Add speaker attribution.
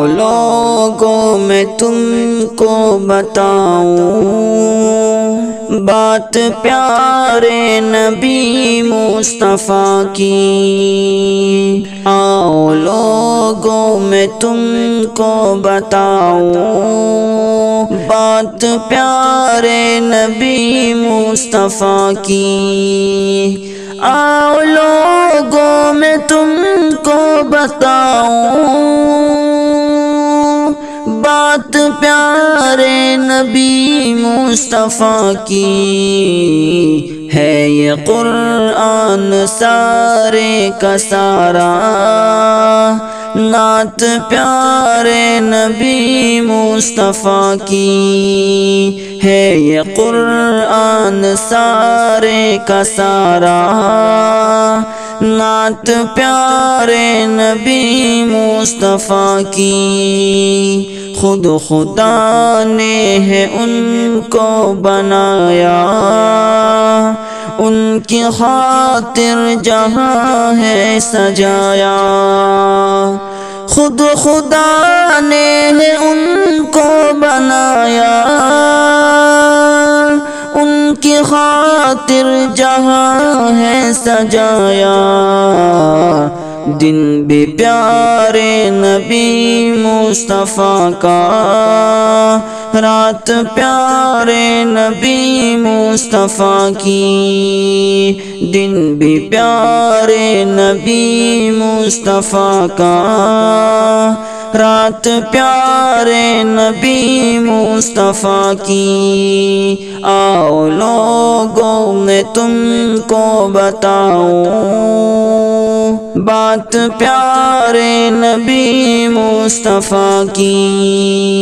Speaker 1: لوگوں میں تم کو بتاؤں بات پیارے نبی مصطفیٰ کی۔ آؤ لوگوں میں تم کو بتاؤں بات پیارے نبی مصطفیٰ کی۔ آؤ لوگوں میں تم کو بتاؤں بات پیارے نبی مصطفیٰ کی۔ ہے یہ قرآن سارے کا سارا نعت پیارے نبی مصطفیٰ کی۔ ہے یہ قرآن سارے کا سارا نعت پیارے نبی مصطفیٰ کی۔ خود خدا نے ہے ان کو بنایا ان کی خاطر جہاں ہے سجایا۔ خود خدا نے ہے ان کو بنایا ان کی خاطر جہاں ہے سجایا۔ دن بھی پیارے نبی مصطفیٰ کا رات پیارے نبی مصطفیٰ کی۔ دن بھی پیارے نبی مصطفیٰ کا رات پیارے نبی مصطفیٰ کی۔ آؤ لوگوں میں تم کو بتاؤں بات پیارے نبی مصطفیٰ کی۔